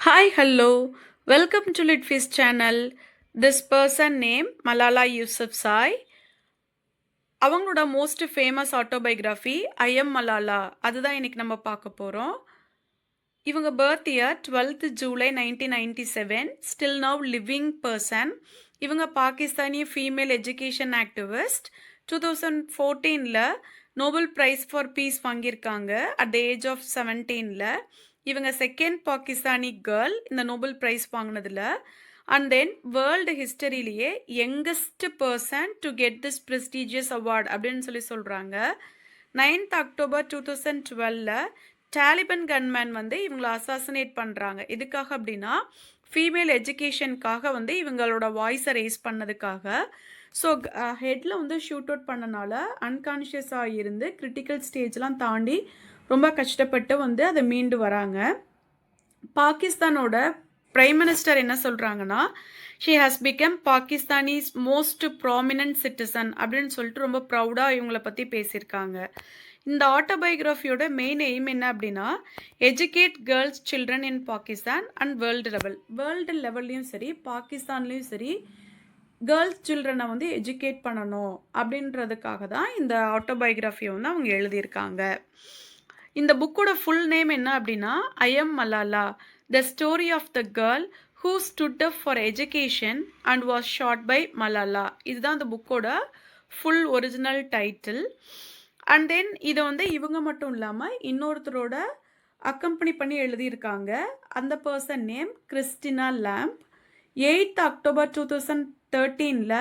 Hi, hello. Welcome to Litfish channel. This person name Malala Yousafzai. அவங்களோட most famous autobiography I am Malala அதுதான் இன்னைக்கு நம்ம பார்க்க போகிறோம். இவங்க birth year 12th July 1997. Still now living person. இவங்க பாகிஸ்தானி ஃபீமேல் எஜுகேஷன் ஆக்டிவிஸ்ட். 2014ல் நோபல் ப்ரைஸ் ஃபார் பீஸ் வாங்கியிருக்காங்க அட் த ஏஜ் ஆஃப் 17ல். இவங்க செகண்ட் பாகிஸ்தானி கேர்ள் இந்த நோபல் ப்ரைஸ் வாங்கினதில். அண்ட் தென் வேர்ல்டு ஹிஸ்டரியிலேயே youngest person to get this prestigious award அப்படின்னு சொல்கிறாங்க. 9th அக்டோபர் 2012ல் டாலிபன் கன்மேன் வந்து இவங்களை அசாசினேட் பண்ணுறாங்க. எதுக்காக அப்படின்னா ஃபீமேல் எஜுகேஷனுக்காக வந்து இவங்களோட வாய்ஸை ரேஸ் பண்ணதுக்காக. ஸோ ஹெட்டில் வந்து ஷூட் அவுட் பண்ணனால அன்கான்ஷியஸாக இருந்து கிரிட்டிக்கல் ஸ்டேஜ்லாம் தாண்டி ரொம்ப கஷ்டப்பட்டு வந்து அதை மீண்டு வராங்க. பாகிஸ்தானோட பிரைம் மினிஸ்டர் என்ன சொல்கிறாங்கன்னா she has become Pakistanis most prominent citizen அப்படின்னு சொல்லிட்டு ரொம்ப ப்ரௌடாக இவங்களை பற்றி பேசியிருக்காங்க. இந்த ஆட்டோபயோகிராஃபியோட மெயின் எய்ம் என்ன அப்படின்னா educate girls children in Pakistan and world லெவல்லையும் சரி பாகிஸ்தான்லேயும் சரி கேர்ள்ஸ் சில்ட்ரனை வந்து எஜுகேட் பண்ணணும் அப்படின்றதுக்காக தான் இந்த ஆட்டோபயோகிராஃபியை வந்து அவங்க எழுதியிருக்காங்க. இந்த புக்கோட ஃபுல் நேம் என்ன அப்படின்னா I am Malala the story of the girl who stood up for education and was shot by Malala. இதுதான் இந்த புக்கோட full original title. And then இதை வந்து இவங்க மட்டும் இல்லாமல் இன்னொருத்தரோட அக்கம்பனி பண்ணி எழுதியிருக்காங்க. அந்த person name Christina Lamb. 8th October 2013ல்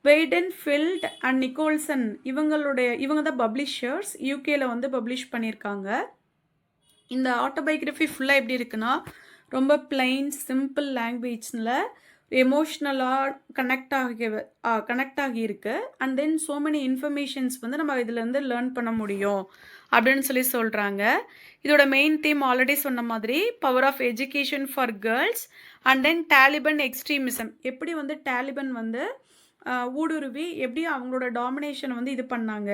வெய்டன்ஃபீல்ட் அண்ட் நிக்கோல்சன் இவங்க தான் பப்ளிஷர்ஸ் யூகேல வந்து பப்ளிஷ் பண்ணியிருக்காங்க. இந்த ஆட்டோபயோகிராஃபி ஃபுல்லாக எப்படி இருக்குன்னா ரொம்ப பிளைன் சிம்பிள் லாங்குவேஜில் எமோஷ்னலாக கனெக்ட் ஆகியிருக்கு. And then so many informations வந்து நம்ம இதுலேருந்து லேர்ன் பண்ண முடியும் அப்படின்னு சொல்கிறாங்க. இதோட மெயின் தீம் ஆல்ரெடி சொன்ன மாதிரி power of education for girls and then Taliban extremism. எப்படி வந்து டாலிபன் வந்து ஊடுருவி எப்படி அவங்களோட டாமினேஷன் வந்து இது பண்ணாங்க,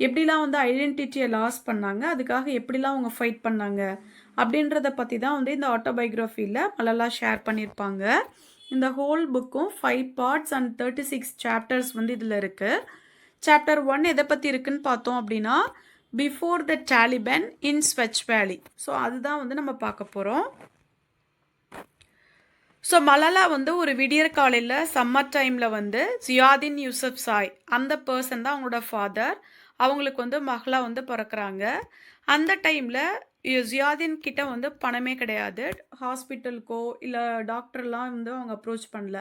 எப்படிலாம் வந்து ஐடென்டிட்டியை லாஸ் பண்ணாங்க, அதுக்காக எப்படிலாம் அவங்க ஃபைட் பண்ணாங்க அப்படின்றத பற்றி தான் வந்து இந்த ஆட்டோபயோகிராஃபியில் மலாலா ஷேர் பண்ணியிருப்பாங்க. இந்த ஹோல் புக்கும் 5 parts அண்ட் 36 chapters வந்து இதில் இருக்குது. சாப்டர் 1 எதை பற்றி இருக்குன்னு பார்த்தோம் அப்படின்னா பிஃபோர் த டாலிபன் இன் ஸ்வச் வேலி. ஸோ அதுதான் வந்து நம்ம பார்க்க போகிறோம். ஸோ மலாலா வந்து ஒரு விடியற் காலையில் சம்மர் டைமில் வந்து ஜியாதின் யூசப்சாய் அந்த பர்சன் தான் அவங்களோட ஃபாதர். அவங்களுக்கு வந்து மகளா வந்து பிறக்கிறாங்க. அந்த டைமில் ஜியாதின் கிட்ட வந்து பணமே கிடையாது. ஹாஸ்பிட்டலுக்கோ இல்லை டாக்டர்லாம் வந்து அவங்க அப்ரோச் பண்ணல.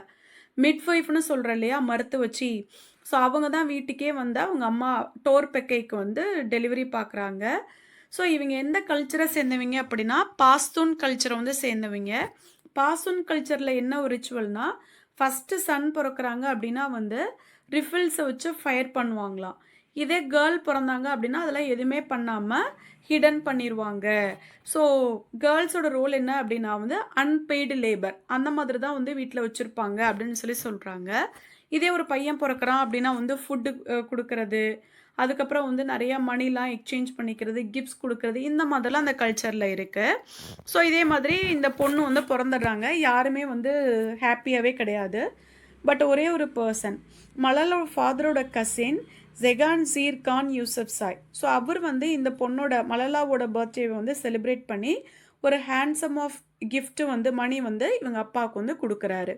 மிட்வைஃப்னு சொல்கிற இல்லையா மருத்துவச்சி. ஸோ அவங்க தான் வீட்டுக்கே வந்து அவங்க அம்மா டோர்பெக்கைக்கு வந்து டெலிவரி பார்க்குறாங்க. ஸோ இவங்க எந்த கல்ச்சரை சேர்ந்தவங்க அப்படின்னா பாஸ்தூன் கல்ச்சரை வந்து சேர்ந்தவங்க. பாஸ்தூன் கல்ச்சரில் என்ன ஒரு ரிச்சுவல்னா ஃபஸ்ட்டு சன் பிறக்கிறாங்க அப்படின்னா வந்து ரிஃபில்ஸை வச்சு ஃபயர் பண்ணுவாங்களாம். இதே கேர்ள் பிறந்தாங்க அப்படின்னா அதெல்லாம் எதுவுமே பண்ணாமல் ஹிடன் பண்ணிடுவாங்க. ஸோ கேர்ள்ஸோட ரோல் என்ன அப்படின்னா வந்து அன்பெய்டு லேபர் அந்த மாதிரி தான் வந்து வீட்டில் வச்சுருப்பாங்க அப்படின்னு சொல்கிறாங்க. இதே ஒரு பையன் பிறக்கிறான் அப்படின்னா வந்து ஃபுட்டு கொடுக்கறது, அதுக்கப்புறம் வந்து நிறையா மணிலாம் எக்ஸ்சேஞ்ச் பண்ணிக்கிறது, கிஃப்ட்ஸ் கொடுக்கறது, இந்த மாதிரிலாம் அந்த கல்ச்சரில் இருக்குது. ஸோ இதே மாதிரி இந்த பொண்ணு வந்து பிறந்துடுறாங்க. யாருமே வந்து ஹாப்பியாகவே கிடையாது. பட் ஒரே ஒரு பர்சன் மலாலோட ஃபாதரோட கசின் ஜெகான் ஜீர் கான் யூசப்சாய். ஸோ அவர் வந்து இந்த பொண்ணோட மலாலாவோட பர்த்டேவை வந்து செலிப்ரேட் பண்ணி ஒரு ஹேண்ட்ஸம் ஆஃப் கிஃப்ட் வந்து மணி வந்து இவங்க அப்பாவுக்கு வந்து கொடுக்குறாரு.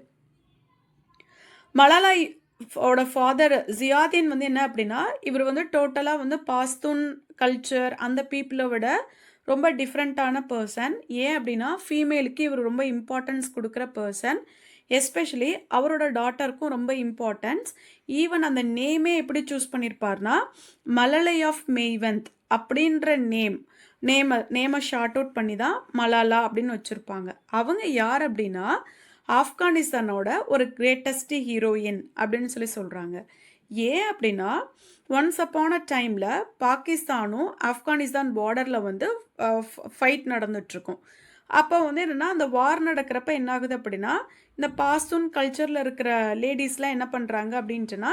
மலாலா ஓட ஃபாதர் ஜியாதின் வந்து என்ன அப்படின்னா இவர் வந்து டோட்டலாக வந்து பாஸ்தூன் கல்ச்சர் அந்த பீப்புளை விட ரொம்ப டிஃப்ரெண்ட்டான பர்சன். ஏன் அப்படின்னா ஃபீமேலுக்கு இவர் ரொம்ப இம்பார்ட்டன்ஸ் கொடுக்குற பர்சன். எஸ்பெஷலி அவரோட டாட்டருக்கும் ரொம்ப இம்பார்ட்டன்ஸ். ஈவன் அந்த நேமே எப்படி சூஸ் பண்ணியிருப்பார்னா மலலை ஆஃப் மெய்வந்த் அப்படின்ற நேமை ஷார்ட் அவுட் பண்ணி தான் மலாலா அப்படின்னு வச்சுருப்பாங்க. அவங்க யார் அப்படின்னா ஆப்கானிஸ்தானோட ஒரு கிரேட்டஸ்ட் ஹீரோயின் அப்படின்னு சொல்கிறாங்க. ஏன் அப்படின்னா ஒன்ஸ் அப்பான டைமில் பாகிஸ்தானும் ஆப்கானிஸ்தான் பார்டரில் வந்து ஃபைட் நடந்துட்டுருக்கும். அப்போ வந்து என்னென்னா அந்த வார் நடக்கிறப்ப என்ன ஆகுது அப்படின்னா இந்த பாஸ்தூன் கல்ச்சரில் இருக்கிற லேடிஸ்லாம் என்ன பண்ணுறாங்க அப்படின்ட்டுனா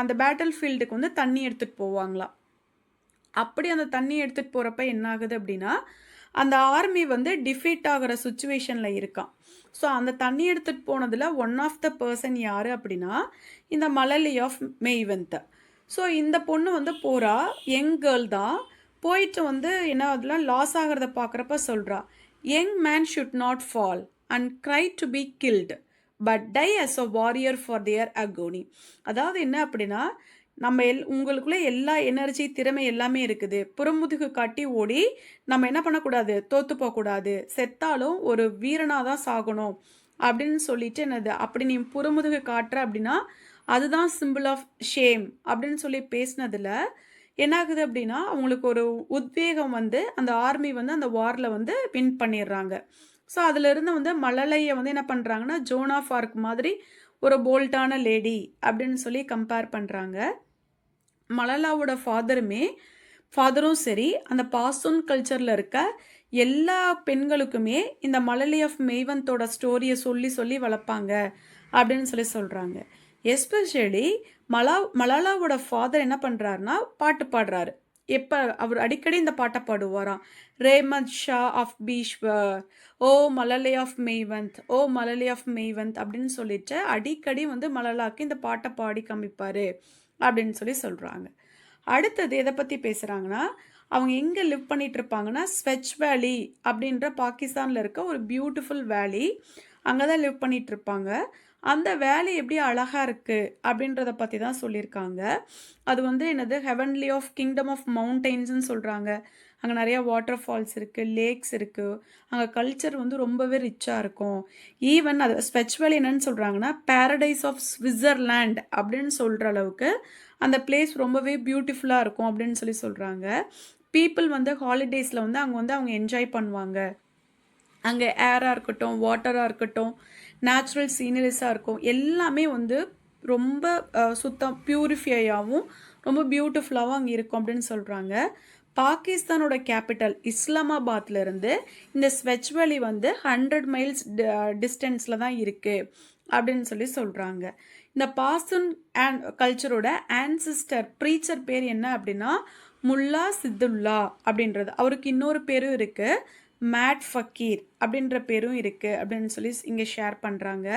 அந்த பேட்டில் ஃபீல்டுக்கு வந்து தண்ணி எடுத்துகிட்டு போவாங்களாம். அப்படி அந்த தண்ணி எடுத்துகிட்டு போகிறப்ப என்ன ஆகுது அப்படின்னா அந்த ஆர்மி வந்து டிஃபீட் ஆகுற சிச்சுவேஷன்ல இருக்கான். ஸோ அந்த தண்ணி எடுத்துட்டு போனதுல ஒன் ஆஃப் த பெர்சன் யாரு அப்படின்னா, இந்த மலலி ஆஃப் மெய்வென்த். ஸோ இந்த பொண்ணு வந்து போறா. யங் கேர்ள் தான். போயிட்டு வந்து என்ன ஆகுதுன்னா, லாஸ் ஆகுறத பார்க்குறப்ப சொல்றா, "young man should not fall and cry to be killed, but die as a warrior for their agony." அதாவது என்ன அப்படின்னா, நம்ம உங்களுக்குள்ள எல்லா எனர்ஜி, திறமை எல்லாமே இருக்குது. புறமுதுகு காட்டி ஓடி, நம்ம என்ன பண்ணக்கூடாது? தோத்து போக்கூடாது. செத்தாலும் ஒரு வீரனா தான் சாகணும். அப்படின்னு சொல்லிட்டு என்னது, அப்படி நீ புறமுதுகு காட்டுற அப்படின்னா, அதுதான் சிம்பிள் ஆஃப் ஷேம் அப்படின்னு சொல்லி பேசினதுல, என்ன ஆகுது அப்படின்னா, அவங்களுக்கு ஒரு உத்வேகம் வந்து, அந்த ஆர்மி வந்து அந்த வார்ல வந்து வின் பண்ணிடுறாங்க. ஸோ அதிலிருந்து வந்து மழலைய வந்து என்ன பண்றாங்கன்னா, ஜோன் ஆஃப் ஆர்க் மாதிரி ஒரு போல்டான லேடி அப்படின்னு சொல்லி கம்பேர் பண்றாங்க. மலாலாவோட ஃபாதரும் சரி, அந்த பாஸ்தூன் கல்ச்சர்ல இருக்க எல்லா பெண்களுக்குமே இந்த மலலி ஆஃப் மெய்வந்தோட ஸ்டோரிய சொல்லி சொல்லி வளர்ப்பாங்க அப்படின்னு சொல்லி சொல்றாங்க. எஸ்பெஷலி மலாலாவோட ஃபாதர் என்ன பண்றாருன்னா, பாட்டு பாடுறாரு. அவர் அடிக்கடி இந்த பாட்ட பாடுவாராம். Rahmat Shah of Peshawar, O Malalai of Maiwand, O Malalai of Maiwand அப்படின்னு சொல்லிட்டு அடிக்கடி வந்து மலாலாக்கு இந்த பாட்ட பாடி காமிப்பாரு அப்படின்னு சொல்லி சொல்றாங்க. அடுத்தது எத பத்தி பேசுறாங்கன்னா, அவங்க எங்க லிவ் பண்ணிட்டு இருப்பாங்கன்னா, ஸ்வெட்ச் வேலி அப்படின்ற பாகிஸ்தான்ல இருக்க ஒரு பியூட்டிஃபுல் வேலி. அங்க தான் லிவ் பண்ணிட்டு இருப்பாங்க. அந்த வேலி எப்படி அழகா இருக்கு அப்படின்றத பத்தி தான் சொல்லியிருக்காங்க. அது வந்து என்னது ஹெவன்லி ஆஃப் கிங்டம் ஆஃப் மவுண்டெயின்ஸ்ன்னு சொல்றாங்க. அங்க நெறைய வாட்டர் ஃபால்ஸ் இருக்கு, லேக்ஸ் இருக்கு. அங்க கல்ச்சர் வந்து ரொம்பவே ரிச்சா இருக்கும். ஈவன் அது ஸ்வெட்ச் வேலி என்னன்னு சொல்றாங்கன்னா, பாரடைஸ் ஆஃப் ஸ்விட்சர்லேண்ட் அப்படின்னு சொல்ற அளவுக்கு அந்த பிளேஸ் ரொம்பவே பியூட்டிஃபுல்லா இருக்கும் அப்படின்னு சொல்லி சொல்றாங்க. பீப்பிள் வந்து ஹாலிடேஸ்ல வந்து அங்க வந்து அவங்க என்ஜாய் பண்ணுவாங்க. அங்க ஏரா இருக்கட்டும், வாட்டரா இருக்கட்டும், நேச்சுரல் சீனரிஸா இருக்கும். எல்லாமே வந்து ரொம்ப சுத்தம் பியூரிஃபையாவும், ரொம்ப பியூட்டிஃபுல்லாவும் அங்க இருக்கும் அப்படின்னு சொல்றாங்க. பாகிஸ்தானோட கேபிட்டல் இஸ்லாமாபாத்ல இருந்து இந்த ஸ்வெட்ச் வேலி வந்து 100 மைல்ஸ் டிஸ்டன்ஸ்ல தான் இருக்கு அப்படின்னு சொல்லி சொல்றாங்க. இந்த பாஸ்தூன் கல்ச்சரோட ஆன்சிஸ்டர் ப்ரீச்சர் பேர் என்ன அப்படின்னா, முல்லா சித்துல்லா அப்படின்றது. அவருக்கு இன்னொரு பேரும் இருக்கு. மேட் ஃபக்கீர் அப்படின்ற பேரும் இருக்கு அப்படின்னு சொல்லி இங்க ஷேர் பண்றாங்க.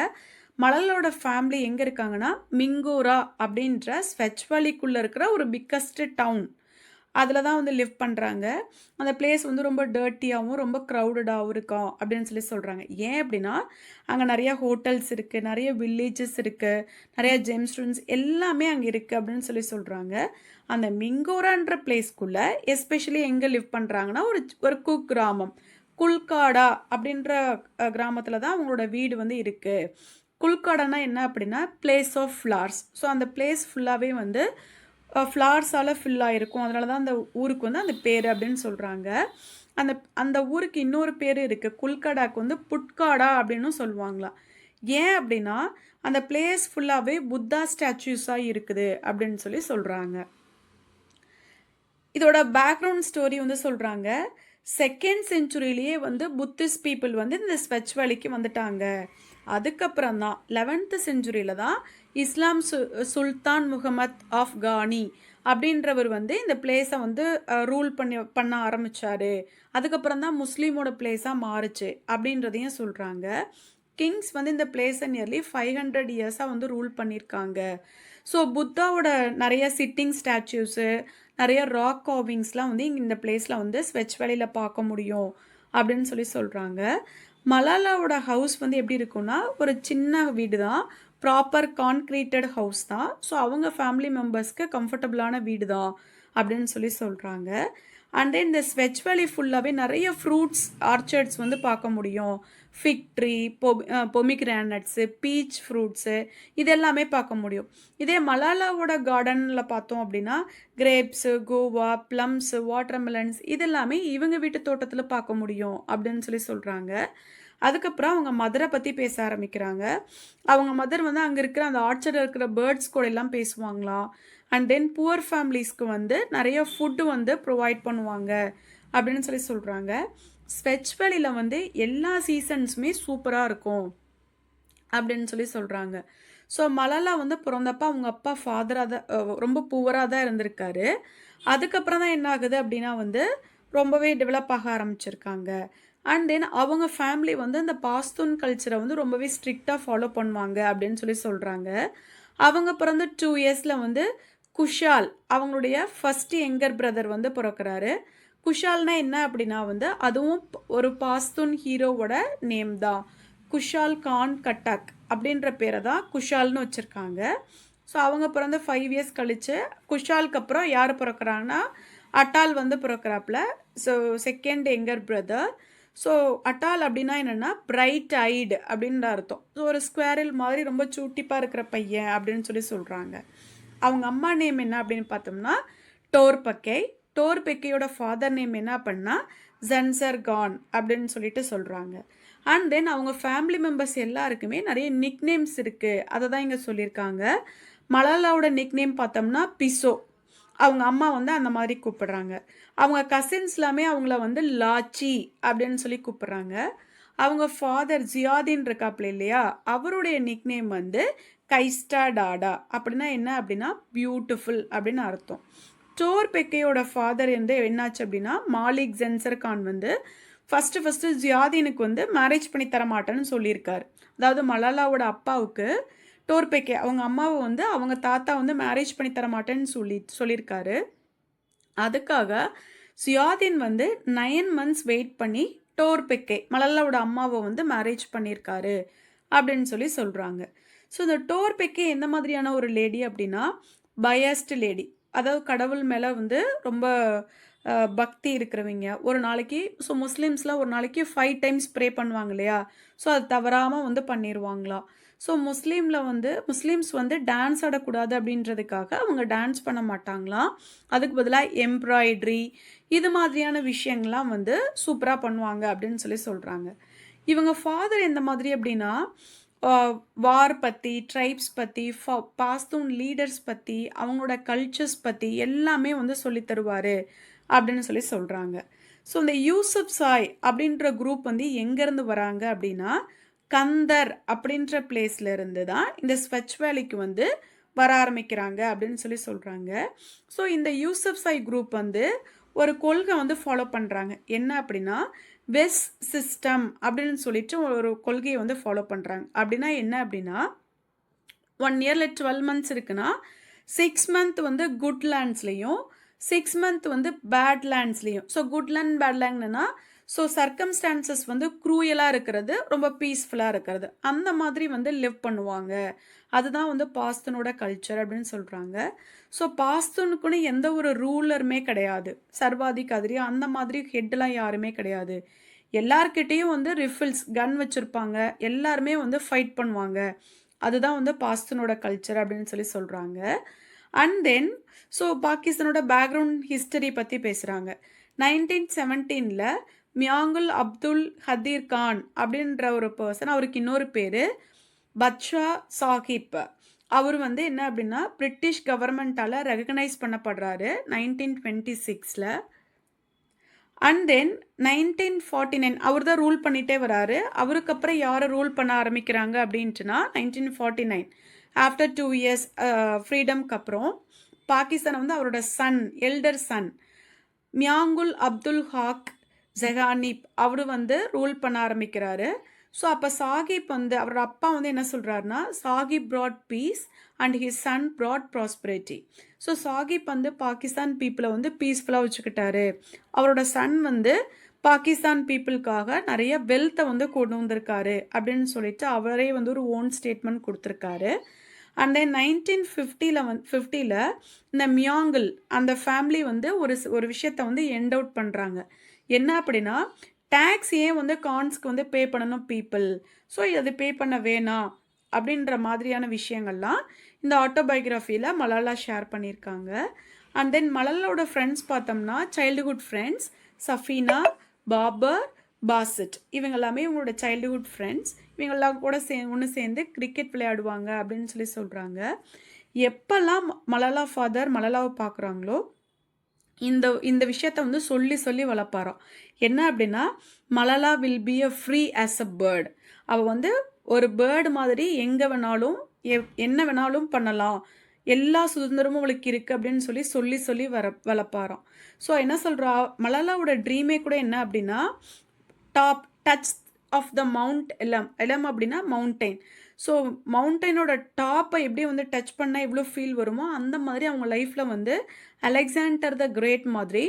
மலலோட ஃபேமிலி எங்க இருக்காங்கன்னா, மிங்கோரா அப்படின்ற ஸ்வெட்ச் வேலிக்குள்ள இருக்கிற ஒரு பிக்கஸ்ட் டவுன். அதில தான் வந்து லிவ் பண்றாங்க. அந்த பிளேஸ் வந்து ரொம்ப டர்ட்டியாவும், ரொம்ப க்ரவுடடாவும் இருக்கும் அப்படின்னு சொல்லி சொல்றாங்க. ஏன் அப்படின்னா, அங்க நெறைய ஹோட்டல்ஸ் இருக்கு, நெறைய வில்லேஜஸ் இருக்கு, நெறைய ஜெம் ஸ்டோன்ஸ் எல்லாமே அங்க இருக்கு அப்படின்னு சொல்லி சொல்றாங்க. அந்த மிங்கோரான்ற பிளேஸ்க்குள்ள எஸ்பெஷலி எங்க லிவ் பண்றாங்கன்னா, ஒரு ஒரு குக்கிராமம். குல்காடா அப்படின்ற கிராமத்தில தான் அவங்களோட வீடு வந்து இருக்கு. குல்காடானா என்ன அப்படின்னா, பிளேஸ் ஆஃப் ஃப்ளவர்ஸ். ஸோ அந்த பிளேஸ் ஃபுல்லாவே வந்து ஃப்ளவர்ஸால ஃபில் ஆயிருக்கும். அதனால தான் அந்த ஊருக்கு வந்து அந்த பேரு அப்படின்னு சொல்றாங்க. அந்த அந்த ஊருக்கு இன்னொரு பேரு இருக்கு. குல்கடாக்கு வந்து புட்காடா அப்படின்னும் சொல்லுவாங்களாம். ஏன் அப்படின்னா, அந்த பிளேஸ் ஃபுல்லாவே புத்தா ஸ்டாச்சூஸா இருக்குது அப்படின்னு சொல்லி சொல்றாங்க. இதோட பேக்ரவுண்ட் ஸ்டோரி வந்து சொல்றாங்க. 2nd செஞ்சுரியிலேயே வந்து புத்திஸ்ட் பீப்பிள் வந்து இந்த ஸ்வெட்ச் வேலிக்கு வந்துட்டாங்க. அதுக்கப்புறம் தான் 11th செஞ்சுரியில தான் இஸ்லாம் சுல்தான் முகமத் ஆஃப் கானி அப்படின்றவர் வந்து இந்த பிளேஸை வந்து ரூல் பண்ண ஆரம்பிச்சாரு. அதுக்கப்புறம் தான் முஸ்லீமோட பிளேஸாக மாறுச்சு அப்படின்றதையும் சொல்கிறாங்க. கிங்ஸ் வந்து இந்த பிளேஸை நியர்லி 500 இயர்ஸாக வந்து ரூல் பண்ணியிருக்காங்க. ஸோ புத்தாவோட நிறைய சிட்டிங் ஸ்டாச்சூஸு, நிறைய ராக் கார்விங்ஸ்லாம் வந்து இங்கே இந்த பிளேஸில் வந்து ஸ்வெட்ச் வேலியில் பார்க்க முடியும் அப்படின்னு சொல்லி சொல்கிறாங்க. மலாலாவோட ஹவுஸ் வந்து எப்படி இருக்கும்னா, ஒரு சின்ன வீடு தான். ப்ராப்பர் கான்கிரீட்டட் ஹவுஸ் தான். ஸோ அவங்க ஃபேமிலி மெம்பர்ஸ்க்கு கம்ஃபர்டபுளான வீடு தான் அப்படின்னு சொல்லி சொல்கிறாங்க. அண்ட் தென் இந்த ஸ்வெட்ச் வேலி ஃபுல்லாகவே நிறைய ஃப்ரூட்ஸ் ஆர்ச்சர்ட்ஸ் வந்து பார்க்க முடியும். ஃபிக் ட்ரீ, பொமிகிரானட்ஸு, பீச் ஃப்ரூட்ஸு இது எல்லாமே பார்க்க முடியும். இதே மலாலாவோட கார்டனில் பார்த்தோம் அப்படின்னா, கிரேப்ஸு, கோவா, ப்ளம்ஸு, வாட்டர்மெலன்ஸ் இது எல்லாமே இவங்க வீட்டு தோட்டத்தில் பார்க்க முடியும் அப்படின்னு சொல்லி சொல்கிறாங்க. அதுக்கப்புறம் அவங்க மதரை பற்றி பேச ஆரம்பிக்கிறாங்க. அவங்க மதர் வந்து அங்கே இருக்கிற அந்த ஆர்ச்சர்டில் இருக்கிற பேர்ட்ஸ் கூட எல்லாம் பேசுவாங்களாம். அண்ட் தென் புவர் ஃபேமிலிஸ்க்கு வந்து நிறைய ஃபுட்டு வந்து ப்ரொவைட் பண்ணுவாங்க அப்படின்னு சொல்லி சொல்கிறாங்க. ஸ்வெட்ச் வேலியில் வந்து எல்லா சீசன்ஸுமே சூப்பராக இருக்கும் அப்படின்னு சொல்லி சொல்கிறாங்க. ஸோ மலாலா வந்து பிறந்தப்ப அவங்க அப்பா ஃபாதராக தான் ரொம்ப புவராக தான் இருந்திருக்காரு. அதுக்கப்புறம் தான் என்ன ஆகுது அப்படின்னா வந்து ரொம்பவே டெவலப் ஆக ஆரம்பிச்சிருக்காங்க. அண்ட் தென் அவங்க ஃபேமிலி வந்து அந்த பாஸ்தூன் கல்ச்சர வந்து ரொம்பவே ஸ்ட்ரிக்ட்டா ஃபாலோ பண்ணுவாங்க அப்படின்னு சொல்றாங்க. அவங்க பிறந்த 2 இயர்ஸ்ல வந்து குஷால் அவங்களுடைய ஃபர்ஸ்ட் யங்கர் பிரதர் வந்து பொறக்குறாரு. குஷால்னா என்ன அப்படின்னா வந்து அதுவும் ஒரு பாஸ்தூன் ஹீரோவோட நேம் தான். குஷால் கான் கட்டக் அப்படின்ற பேர தான் குஷால்னு வச்சிருக்காங்க. ஸோ அவங்க பிறந்த 5 இயர்ஸ் கழிச்சு குஷாலுக்கு அப்புறம் யார் பொறக்குறாங்கன்னா, அட்டால் வந்து பொறக்குறாப்ல. So second younger brother. So Atal அப்படின்னா என்னன்னா, பிரைட் ஐடு அப்படின்ற அர்த்தம். ஸோ ஒரு ஸ்குவேரல் மாதிரி ரொம்ப சூட்டிப்பா இருக்கிற பையன் அப்படின்னு சொல்றாங்க. அவங்க அம்மா நேம் என்ன அப்படின்னு பார்த்தோம்னா, டோர்பக்கை. டோர்பெக்கையோட ஃபாதர் நேம் என்ன அப்படின்னா, ஜன்சர்கான் அப்படின்னு சொல்றாங்க. அண்ட் தென் அவங்க ஃபேமிலி மெம்பர்ஸ் எல்லாருக்குமே நிறைய நிக் நேம்ஸ் இருக்கு. அத தான் இங்க சொல்லியிருக்காங்க. மலாலாவோட நிக் நேம் பார்த்தோம்னா, பிசோ. அவங்க அம்மா வந்து அந்த மாதிரி கூப்பிடுறாங்க. அவங்க கசின்ஸ் எல்லாமே அவங்கள வந்து லாச்சி அப்படின்னு கூப்பிடுறாங்க. அவங்க ஃபாதர் ஜியாதீன் இருக்காப்ல இல்லையா? அவருடைய நிக் நேம் வந்து கைஸ்டா டாடா. அப்படின்னா என்ன அப்படின்னா, பியூட்டிஃபுல் அப்படின்னு அர்த்தம். டோர்பெக்கையோட ஃபாதர் வந்து என்னாச்சு அப்படின்னா, மாலிக் ஜென்சர் கான் வந்து ஃபர்ஸ்ட்டு ஜியாதீனுக்கு வந்து மேரேஜ் பண்ணி தர மாட்டேன்னு சொல்லியிருக்காரு. அதாவது மலாலாவோட அப்பாவுக்கு டோர்பெக்கே அவங்க அம்மாவை வந்து அவங்க தாத்தா வந்து மேரேஜ் பண்ணி தர மாட்டேன்னு சொல்லியிருக்காரு. அதுக்காக ஜியாதீன் வந்து 9 மந்த்ஸ் வெயிட் பண்ணி டோர்பெக்கே மலாலாவோட அம்மாவை வந்து மேரேஜ் பண்ணியிருக்காரு அப்படின்னு சொல்றாங்க. ஸோ இந்த டோர்பெக்கே எந்த மாதிரியான ஒரு லேடி அப்படின்னா, பயஸ்டு லேடி. அதாவது கடவுள் மேலே வந்து ரொம்ப பக்தி இருக்கிறவங்க. ஒரு நாளைக்கு ஸோ முஸ்லீம்ஸ்லாம் ஒரு நாளைக்கு 5 டைம்ஸ் ப்ரே பண்ணுவாங்க இல்லையா? ஸோ அது தவறாமல் வந்து பண்ணிடுவாங்களாம். ஸோ முஸ்லீம்ஸ் வந்து டான்ஸ் ஆடக்கூடாது அப்படின்றதுக்காக அவங்க டான்ஸ் பண்ண மாட்டாங்களாம். அதுக்கு பதிலாக எம்ப்ராய்டரி இது மாதிரியான விஷயங்கள்லாம் வந்து சூப்பராக பண்ணுவாங்க அப்படின்னு சொல்கிறாங்க. இவங்க ஃபாதர் எந்த மாதிரி அப்படின்னா, வார் பற்றி, ட்ரைப்ஸ் பற்றி, பாஸ்தூன் லீடர்ஸ் பற்றி, அவங்களோட கல்ச்சர்ஸ் பற்றி எல்லாமே வந்து சொல்லித் தருவார் அப்படின்னு சொல்கிறாங்க. ஸோ இந்த யூசுப் சாய் அப்படின்ற குரூப் வந்து எங்கேருந்து வராங்க அப்படின்னா, கந்தர் அப்படின்ற பிளேஸ்ல இருந்து தான் இந்த ஸ்வச் வேலிக்கு வந்து வர ஆரம்பிக்கிறாங்க அப்படின்னு சொல்கிறாங்க. ஸோ இந்த யூசுப் சாய் குரூப் வந்து ஒரு கொள்கை வந்து ஃபாலோ பண்ணுறாங்க. என்ன அப்படின்னா, வெஸ் சிஸ்டம் அப்படின்னு சொல்லிட்டு ஒரு கொள்கையை வந்து ஃபாலோ பண்ணுறாங்க. அப்படின்னா என்ன அப்படின்னா, 1 இயரில் 12 மந்த்ஸ் இருக்குன்னா 6 மந்த் வந்து குட் லேண்ட்ஸ்லேயும் 6 மந்த் வந்து பேட் லேண்ட்ஸ்லேயும். ஸோ குட் லேண்ட் பேட் லேண்ட்னா ஸோ சர்க்கம்ஸ்டான்சஸ் வந்து க்ரூயலாக இருக்கிறது, ரொம்ப பீஸ்ஃபுல்லாக இருக்கிறது. அந்த மாதிரி வந்து லிவ் பண்ணுவாங்க. அதுதான் வந்து பாஸ்தூனோட கல்ச்சர் அப்படின்னு சொல்கிறாங்க. ஸோ பாஸ்தூனுக்குன்னு எந்த ஒரு ரூலருமே கிடையாது. சர்வாதிகாரி அந்த மாதிரி ஹெட்லாம் யாருமே கிடையாது. எல்லார்கிட்டேயும் வந்து ரிஃபில்ஸ் கன் வச்சுருப்பாங்க. எல்லாருமே வந்து ஃபைட் பண்ணுவாங்க. அதுதான் வந்து பாஸ்தூனோட கல்ச்சர் அப்படின்னு சொல்கிறாங்க. அண்ட் தென் ஸோ பாகிஸ்தானோட பேக்ரவுண்ட் ஹிஸ்டரி பற்றி பேசுகிறாங்க. 1917ல் மியாங்குல் அப்துல் ஹதீர் கான் அப்படின்ற ஒரு பர்சன், அவருக்கு இன்னொரு பேர் பத்ஷா சாஹிப். அவர் வந்து என்ன அப்படின்னா பிரிட்டிஷ் கவர்மெண்ட்டால் ரெகக்னைஸ் பண்ணப்படுறாரு 1926ல். அண்ட் தென் 1949 அவர் தான் ரூல் பண்ணிகிட்டே வராரு. அவருக்கு அப்புறம் யாரை ரூல் பண்ண ஆரம்பிக்கிறாங்க அப்படின்ட்டுனா 1949 ஆஃப்டர் 2 இயர்ஸ் ஃப்ரீடம்க்கு அப்புறம் பாகிஸ்தான் வந்து அவரோட son, elder son Miangul Abdul Haq Jahanzeb அவர் வந்து ரூல் பண்ண ஆரம்பிக்கிறாரு. ஸோ அப்போ சாஹிப் வந்து அவரோட அப்பா வந்து என்ன சொல்கிறாருன்னா, Sahib brought peace and his son brought prosperity. So Sahib வந்து பாகிஸ்தான் பீப்புளை வந்து பீஸ்ஃபுல்லாக வச்சுக்கிட்டாரு. அவரோட சன் வந்து பாகிஸ்தான் பீப்புளுக்காக நிறைய வெல்த்தை வந்து கொண்டு வந்திருக்காரு அப்படின்னு சொல்லிட்டு அவரே வந்து ஒரு ஓன் ஸ்டேட்மெண்ட் கொடுத்துருக்காரு. அண்ட் தென் 1950ல் இந்த மியாங்கிள் அந்த ஃபேமிலி வந்து ஒரு விஷயத்தை வந்து எண்ட் அவுட் பண்ணுறாங்க. என்ன அப்படின்னா, டேக்ஸ் ஏன் வந்து கான்ஸ்க்கு வந்து பே பண்ணணும் பீப்புள், ஸோ அது பே பண்ண வேணாம் அப்படின்ற மாதிரியான விஷயங்கள்லாம் இந்த ஆட்டோபயோகிராஃபியில் மலாலா ஷேர் பண்ணியிருக்காங்க. அண்ட் தென் மலாலாவோட ஃப்ரெண்ட்ஸ் பார்த்தோம்னா சைல்டுஹுட் ஃப்ரெண்ட்ஸ் சஃபீனா, பாபர், பாசிட் இவங்க எல்லாமே இவங்களோட சைல்டுஹுட் ஃப்ரெண்ட்ஸ். இவங்கெல்லாம் கூட ஒன்று சேர்ந்து கிரிக்கெட் விளையாடுவாங்க அப்படின்னு சொல்கிறாங்க. எப்போல்லாம் மலாலா ஃபாதர் மலாலாவை பார்க்குறாங்களோ இந்த விஷயத்த வந்து சொல்லி வளர்ப்பாராம். என்ன அப்படின்னா, Malala will be a free as a bird. அவள் வந்து ஒரு பேர்டு மாதிரி எங்கே வேணாலும் என்ன வேணாலும் பண்ணலாம், எல்லா சுதந்திரமும் அவளுக்கு இருக்கு அப்படின்னு சொல்லி, சொல்லி சொல்லி வளர்ப்பாராம். ஸோ என்ன சொல்றா, மலாலாவோட ட்ரீமே கூட என்ன அப்படின்னா, top touch of the mount Elum. Elum அப்படின்னா மவுண்டைன். ஸோ மவுண்டைனோட டாப்ப எப்படி வந்து டச் பண்ணா எவ்வளோ ஃபீல் வருமோ, அந்த மாதிரி அவங்க லைஃப்ல வந்து அலெக்சாண்டர் த கிரேட் மாதிரி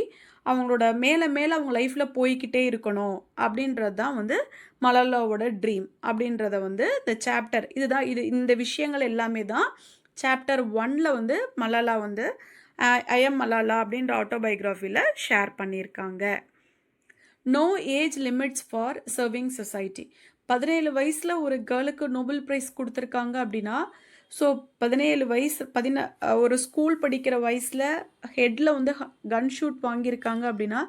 அவங்களோட மேல மேல அவங்க லைஃப்ல போய்க்கிட்டே இருக்கணும் அப்படின்றது தான் வந்து மலாலாவோட ட்ரீம் அப்படின்றத வந்து இந்த சாப்டர் இதுதான் இந்த விஷயங்கள் எல்லாமே தான் சாப்டர் 1ல வந்து மலாலா வந்து ஐ எம் மலாலா அப்படின்ற ஆட்டோபயோகிராஃபியில் ஷேர் பண்ணியிருக்காங்க. No age limits for serving society. 17 வயசில் ஒரு கேர்ளுக்கு நோபல் ப்ரைஸ் கொடுத்துருக்காங்க அப்படின்னா, ஸோ 17 வயசு ஒரு ஸ்கூல் படிக்கிற வயசில் ஹெட்டில் வந்து கன் ஷூட் வாங்கியிருக்காங்க அப்படின்னா,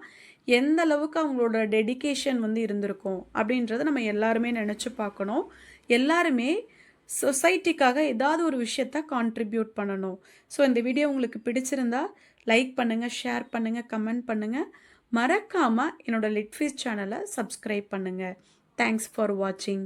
எந்த அளவுக்கு அவங்களோட டெடிகேஷன் வந்து இருந்திருக்கும் அப்படின்றத நம்ம எல்லாருமே நினச்சி பார்க்கணும். எல்லாருமே சொசைட்டிக்காக ஏதாவது ஒரு விஷயத்த கான்ட்ரிபியூட் பண்ணணும். ஸோ இந்த வீடியோ உங்களுக்கு பிடிச்சிருந்தா லைக் பண்ணுங்கள், ஷேர் பண்ணுங்கள், கமெண்ட் பண்ணுங்கள். மறக்காமல் என்னோட லிட்ஃபீஸ் சேனலை சப்ஸ்கிரைப் பண்ணுங்கள். தேங்க்ஸ் ஃபார் வாட்சிங்.